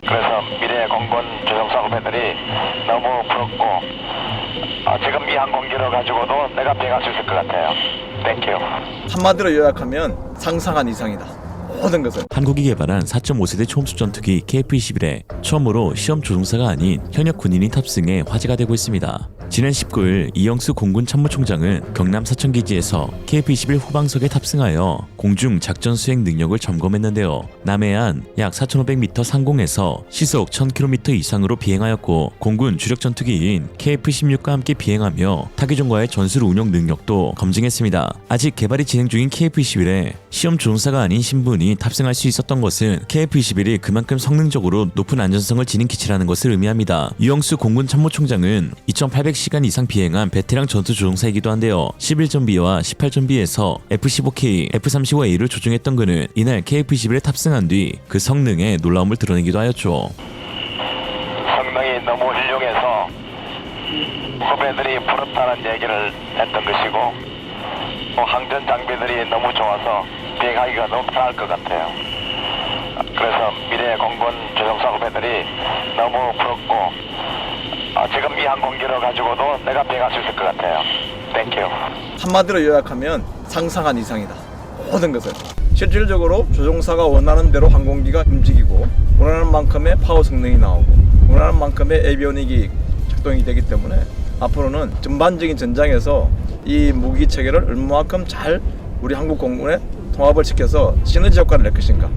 그래서 미래 공군 조종사 후배들이 너무 부럽고 지금 이 항공기를 가지고도 내가 비행할 수 있을 것 같아요. 땡큐. 한마디로 요약하면 상상한 이상이다. 모든 것을. 한국이 개발한 4.5세대 초음속 전투기 KF-21에 처음으로 시험 조종사가 아닌 현역 군인이 탑승해 화제가 되고 있습니다. 지난 19일 이영수 공군 참모총장은 경남 사천기지에서 KF-21 후방석에 탑승하여 공중 작전 수행 능력을 점검했는데요. 남해안 약 4,500m 상공에서 시속 1,000km 이상으로 비행하였고 공군 주력 전투기인 KF-16과 함께 비행하며 타기종과의 전술 운용 능력도 검증했습니다. 아직 개발이 진행 중인 KF-21에 시험 조종사가 아닌 신분이 탑승할 수 있었던 것은 KF-21이 그만큼 성능적으로 높은 안전성을 지닌 기체라는 것을 의미합니다. 이영수 공군 참모총장은 2,800시간 이상 비행한 베테랑 전투 조종사이기도 한데요. 11전비와 18전비에서 F-15K, F-35A를 조종했던 그는 이날 KF-21에 탑승한 뒤 그 성능에 놀라움을 드러내기도 하였죠. 성능이 너무 훌륭해서 후배들이 부럽다는 얘기를 했던 것이고 항전 장비들이 너무 좋아서 비행하기가 너무 편할 것 같아요. 그래서 미래 공군 조종사 후배들이 너무 부럽고 지금 이 항공기를 가지고도 내가 비행할 수 있을 것 같아요. 땡큐. 한마디로 요약하면 상상한 이상이다. 모든 것을. 실질적으로 조종사가 원하는 대로 항공기가 움직이고 원하는 만큼의 파워 성능이 나오고 원하는 만큼의 에비오닉이 작동이 되기 때문에 앞으로는 전반적인 전장에서 이 무기 체계를 얼마만큼 잘 우리 한국 공군에 통합을 시켜서 시너지 효과를 낼 것인가,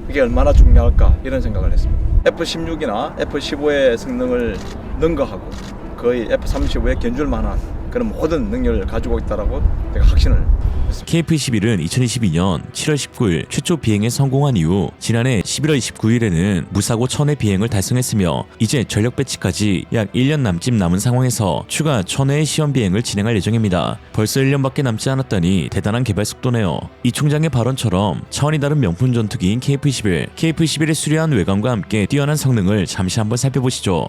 이게 얼마나 중요할까 이런 생각을 했습니다. F-16이나 F-15의 성능을 능가하고 거의 F-35에 견줄 만한 그런 모든 능력을 가지고 있다라고 제가 확신을 했습니다. KF-21은 2022년 7월 19일 최초 비행에 성공한 이후 지난해 11월 29일에는 무사고 1000회 비행을 달성했으며 이제 전력 배치까지 약 1년 남짓 남은 상황에서 추가 1000회의 시험 비행을 진행할 예정입니다. 벌써 1년밖에 남지 않았다니 대단한 개발 속도네요. 이 총장의 발언처럼 차원이 다른 명품 전투기인 KF-21, KF-21의 수려한 외관과 함께 뛰어난 성능을 잠시 한번 살펴보시죠.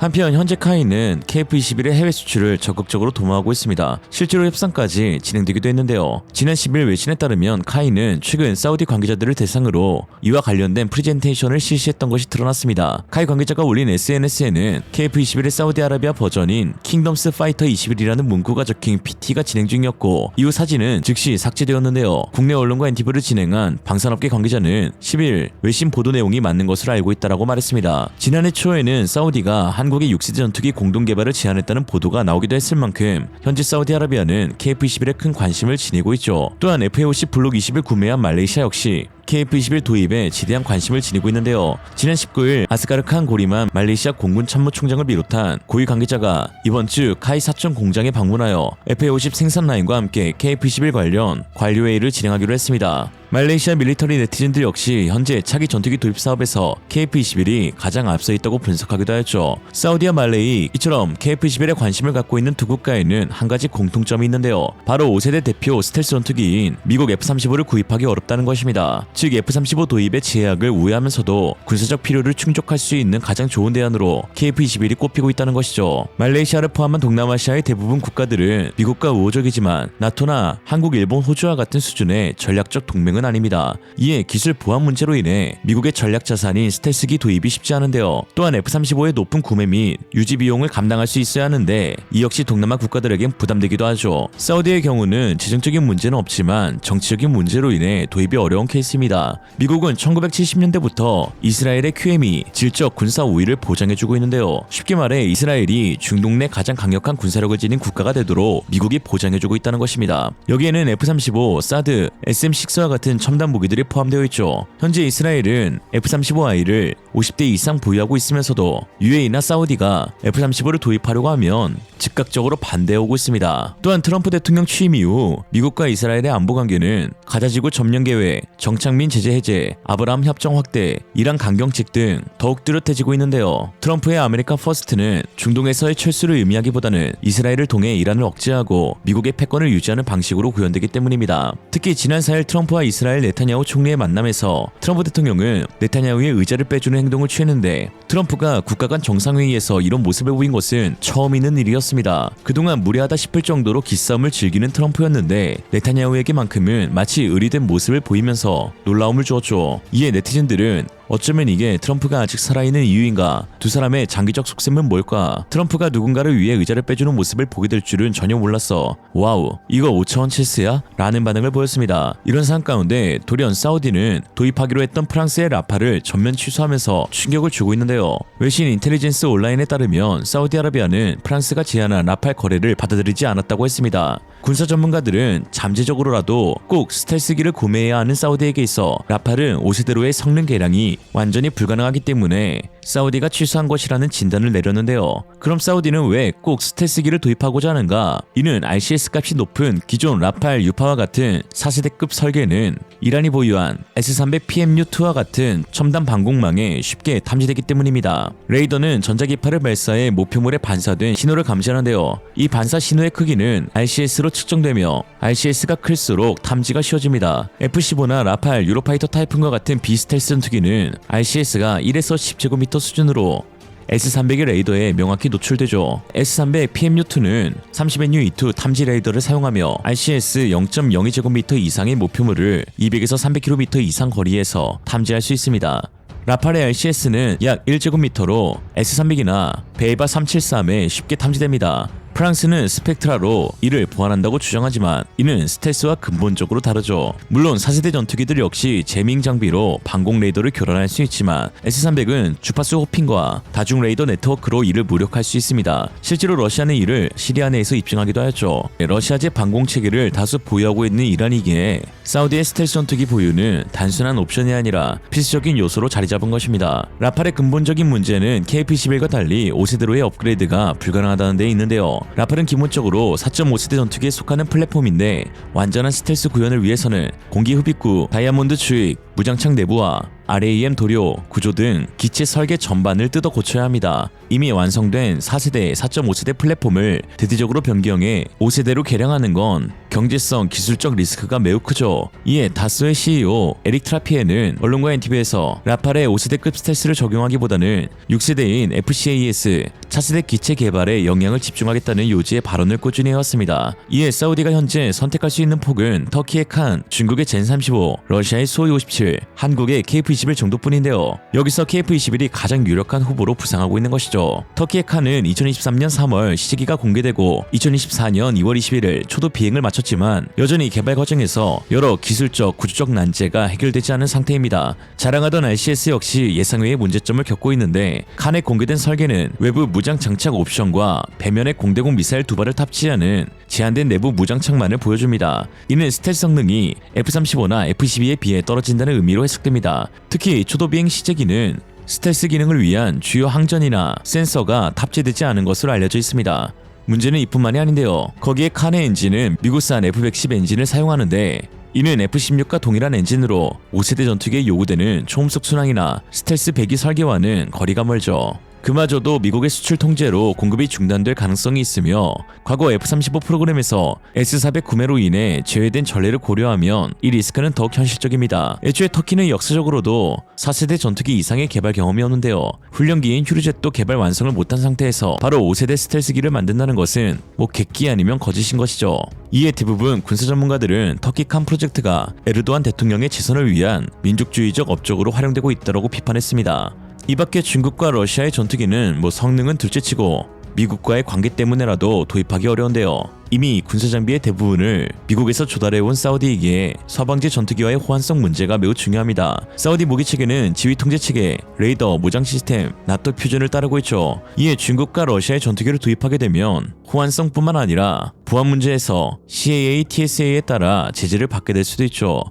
한편 현재 카이는 KF-21의 해외 수출을 적극적으로 도모하고 있습니다. 실제로 협상까지 진행되기도 했는데요. 지난 10일 외신에 따르면 카이는 최근 사우디 관계자들을 대상으로 이와 관련된 프레젠테이션을 실시했던 것이 드러났습니다. 카이 관계자가 올린 SNS에는 KF-21의 사우디아라비아 버전인 킹덤스 파이터 21이라는 문구가 적힌 PT가 진행 중이었고 이후 사진은 즉시 삭제되었는데요. 국내 언론과 인터뷰를 진행한 방산업계 관계자는 10일 외신 보도 내용이 맞는 것으로 알고 있다고 말했습니다. 지난해 초에는 사우디가 한국의 6세대 전투기 공동 개발을 제안했다는 보도가 나오기도 했을 만큼 현재 사우디아라비아는 KF-21에 큰 관심을 지니고 있죠. 또한 FAOC 블록 20을 구매한 말레이시아 역시 KF-21 도입에 지대한 관심을 지니고 있는데요. 지난 19일 아스가르 칸 고리만 말레이시아 공군 참모총장을 비롯한 고위 관계자가 이번 주 카이 사천 공장에 방문하여 FA50 생산 라인과 함께 KF-21 관련 관료회의를 진행하기로 했습니다. 말레이시아 밀리터리 네티즌들 역시 현재 차기 전투기 도입 사업에서 KF-21이 가장 앞서 있다고 분석하기도 하였죠. 사우디와 말레이 이처럼 KF-21에 관심을 갖고 있는 두 국가에는 한 가지 공통점이 있는데요. 바로 5세대 대표 스텔스 전투기인 미국 F-35를 구입하기 어렵다는 것입니다. 즉 F-35 도입의 제약을 우회하면서도 군사적 필요를 충족할 수 있는 가장 좋은 대안으로 KF-21이 꼽히고 있다는 것이죠. 말레이시아를 포함한 동남아시아의 대부분 국가들은 미국과 우호적이지만 나토나 한국, 일본, 호주와 같은 수준의 전략적 동맹은 아닙니다. 이에 기술 보안 문제로 인해 미국의 전략 자산인 스텔스기 도입이 쉽지 않은데요. 또한 F-35의 높은 구매 및 유지 비용을 감당할 수 있어야 하는데 이 역시 동남아 국가들에겐 부담되기도 하죠. 사우디의 경우는 재정적인 문제는 없지만 정치적인 문제로 인해 도입이 어려운 케이스입니다. 미국은 1970년대부터 이스라엘의 QM이 질적 군사 우위를 보장해주고 있는데요. 쉽게 말해 이스라엘이 중동 내 가장 강력한 군사력을 지닌 국가가 되도록 미국이 보장해주고 있다는 것입니다. 여기에는 F-35, 사드, SM-6와 같은 첨단 무기들이 포함되어 있죠. 현재 이스라엘은 F-35I를 50대 이상 보유하고 있으면서도 UAE나 사우디가 F-35를 도입하려고 하면 즉각적으로 반대하고 있습니다. 또한 트럼프 대통령 취임 이후 미국과 이스라엘의 안보 관계는 가자지구 점령 계획, 정착민 제재 해제, 아브라함 협정 확대, 이란 강경책 등 더욱 뚜렷해지고 있는데요. 트럼프의 아메리카 퍼스트는 중동에서의 철수를 의미하기보다는 이스라엘을 통해 이란을 억제하고 미국의 패권을 유지하는 방식으로 구현되기 때문입니다. 특히 지난 4일 트럼프와 이스라엘 네타냐후 총리의 만남에서 트럼프 대통령은 네타냐후의 의자를 빼주는 행동을 취했는데 트럼프가 국가 간 정상회의에서 이런 모습을 보인 것은 처음 있는 일이었습니다. 그동안 무례하다 싶을 정도로 기싸움을 즐기는 트럼프였는데 네타냐후에게만큼은 마치 의리된 모습을 보이면서 놀라움을 주었죠. 이에 네티즌들은 어쩌면 이게 트럼프가 아직 살아있는 이유인가? 두 사람의 장기적 속셈은 뭘까? 트럼프가 누군가를 위해 의자를 빼주는 모습을 보게 될 줄은 전혀 몰랐어. 와우, 이거 5차원 체스야? 라는 반응을 보였습니다. 이런 상황 가운데 돌연 사우디는 도입하기로 했던 프랑스의 라팔을 전면 취소하면서 충격을 주고 있는데요. 외신 인텔리전스 온라인에 따르면 사우디아라비아는 프랑스가 제안한 라팔 거래를 받아들이지 않았다고 했습니다. 군사 전문가들은 잠재적으로라도 꼭 스텔스기를 구매해야 하는 사우디에게 있어 라팔은 5세대로의 성능 개량이 완전히 불가능하기 때문에 사우디가 취소한 것이라는 진단을 내렸는데요. 그럼 사우디는 왜 꼭 스텔스기를 도입하고자 하는가? 이는 RCS 값이 높은 기존 라팔 유파와 같은 4세대급 설계는 이란이 보유한 S-300 PMU-2와 같은 첨단 방공망에 쉽게 탐지되기 때문입니다. 레이더는 전자기파를 발사해 목표물에 반사된 신호를 감지하는데요. 이 반사 신호의 크기는 RCS로 측정되며 RCS가 클수록 탐지가 쉬워집니다. F-15나 라팔 유로파이터 타이푼과 같은 비스텔스 전투기는 RCS가 1에서 10제곱미터 수준으로 S-300의 레이더에 명확히 노출되죠. S-300 PMU-2는 30NU-E2 탐지 레이더를 사용하며 RCS 0.02제곱미터 이상의 목표물을 200에서 300km 이상 거리에서 탐지할 수 있습니다. 라팔의 RCS는 약 1제곱미터로 S-300이나 베이바 373에 쉽게 탐지됩니다. 프랑스는 스펙트라로 이를 보완한다고 주장하지만 이는 스텔스와 근본적으로 다르죠. 물론 4세대 전투기들 역시 제밍 장비로 방공 레이더를 교란할 수 있지만 S-300은 주파수 호핑과 다중 레이더 네트워크로 이를 무력할 수 있습니다. 실제로 러시아는 이를 시리아 내에서 입증하기도 하였죠. 러시아제 방공 체계를 다수 보유하고 있는 이란이기에 사우디의 스텔스 전투기 보유는 단순한 옵션이 아니라 필수적인 요소로 자리 잡은 것입니다. 라팔의 근본적인 문제는 KF-21과 달리 5세대로의 업그레이드가 불가능하다는 데 있는데요. 라팔은 기본적으로 4.5세대 전투기에 속하는 플랫폼인데 완전한 스텔스 구현을 위해서는 공기 흡입구, 다이아몬드 주익, 무장창 내부와 RAM 도료, 구조 등 기체 설계 전반을 뜯어 고쳐야 합니다. 이미 완성된 4세대, 4.5세대 플랫폼을 대대적으로 변경해 5세대로 개량하는 건 경제성, 기술적 리스크가 매우 크죠. 이에 다스의 CEO 에릭 트라피에는 언론과 NTV에서 라팔의 5세대급 스텔스를 적용하기보다는 6세대인 FCAS, 차세대 기체 개발에 영향을 집중하겠다는 요지의 발언을 꾸준히 해왔습니다. 이에 사우디가 현재 선택할 수 있는 폭은 터키의 칸, 중국의 젠35, 러시아의 수호이57, 한국의 KF-21 정도뿐인데요. 여기서 KF-21이 가장 유력한 후보로 부상하고 있는 것이죠. 터키의 칸은 2023년 3월 시제기가 공개되고 2024년 2월 21일 초도 비행을 마쳤지만 여전히 개발 과정에서 여러 기술적, 구조적 난제가 해결되지 않은 상태입니다. 자랑하던 RCS 역시 예상외의 문제점을 겪고 있는데 칸에 공개된 설계는 외부 무장 장착 옵션과 배면에 공대공 미사일 2발을 탑재하는 제한된 내부 무장착만을 보여줍니다. 이는 스텔스 성능이 F-35나 F-12에 비해 떨어진다는 의미로 해석됩니다. 특히 초도 비행 시제기는 스텔스 기능을 위한 주요 항전이나 센서가 탑재되지 않은 것으로 알려져 있습니다. 문제는 이뿐만이 아닌데요. 거기에 칸의 엔진은 미국산 F-110 엔진을 사용하는데 이는 F-16과 동일한 엔진으로 5세대 전투기에 요구되는 초음속 순항이나 스텔스 배기 설계와는 거리가 멀죠. 그마저도 미국의 수출 통제로 공급이 중단될 가능성이 있으며 과거 F-35 프로그램에서 S-400 구매로 인해 제외된 전례를 고려하면 이 리스크는 더욱 현실적입니다. 애초에 터키는 역사적으로도 4세대 전투기 이상의 개발 경험이 없는데요. 훈련기인 휴르젯도 개발 완성을 못한 상태에서 바로 5세대 스텔스기를 만든다는 것은 객기 아니면 거짓인 것이죠. 이에 대부분 군사 전문가들은 터키 칸 프로젝트가 에르도안 대통령의 재선을 위한 민족주의적 업적으로 활용되고 있다고 비판했습니다. 이밖에 중국과 러시아의 전투기는 성능은 둘째치고 미국과의 관계 때문에라도 도입하기 어려운데요. 이미 군사장비의 대부분을 미국에서 조달해온 사우디이기에 서방제 전투기와의 호환성 문제가 매우 중요합니다. 사우디 무기체계는 지휘통제체계, 레이더, 무장 시스템, 나토 표준을 따르고 있죠. 이에 중국과 러시아의 전투기를 도입하게 되면 호환성뿐만 아니라 보안 문제에서 CAA, TSA에 따라 제재를 받게 될 수도 있죠.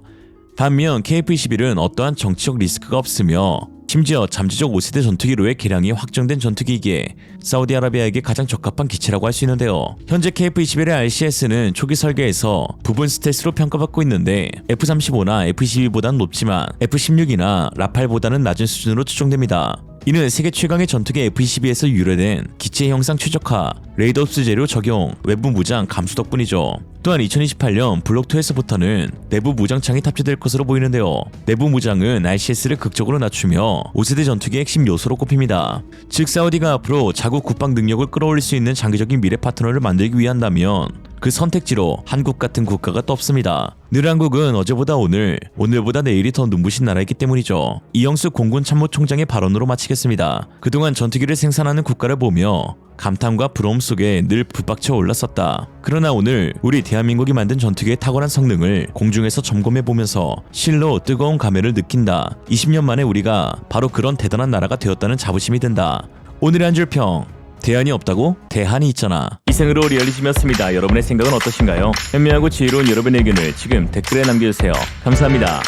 반면 KF-21은 어떠한 정치적 리스크가 없으며 심지어 잠재적 5세대 전투기로의 개량이 확정된 전투기이기에 사우디아라비아에게 가장 적합한 기체라고 할 수 있는데요. 현재 KF-21의 RCS는 초기 설계에서 부분 스텔스로 평가받고 있는데 F-35나 F-22보다는 높지만 F-16이나 라팔보다는 낮은 수준으로 추정됩니다. 이는 세계 최강의 전투기 F-22에서 유래된 기체 형상 최적화, 레이더 흡수 재료 적용, 외부 무장 감수 덕분이죠. 또한 2028년 블록2에서부터는 내부 무장창이 탑재될 것으로 보이는데요. 내부 무장은 RCS를 극적으로 낮추며 5세대 전투기의 핵심 요소로 꼽힙니다. 즉 사우디가 앞으로 자국 국방 능력을 끌어올릴 수 있는 장기적인 미래 파트너를 만들기 위한다면 그 선택지로 한국 같은 국가가 또 없습니다. 늘 한국은 어제보다 오늘, 오늘보다 내일이 더 눈부신 나라이기 때문이죠. 이영수 공군 참모총장의 발언으로 마치겠습니다. 그동안 전투기를 생산하는 국가를 보며 감탄과 부러움 속에 늘 붙박쳐 올랐었다. 그러나 오늘 우리 대한민국이 만든 전투기의 탁월한 성능을 공중에서 점검해보면서 실로 뜨거운 감회를 느낀다. 20년 만에 우리가 바로 그런 대단한 나라가 되었다는 자부심이 든다. 오늘의 한 줄 평. 대안이 없다고? 대안이 있잖아. 이생으로 리얼리즘이었습니다. 여러분의 생각은 어떠신가요? 현명하고 지혜로운 여러분의 의견을 지금 댓글에 남겨주세요. 감사합니다.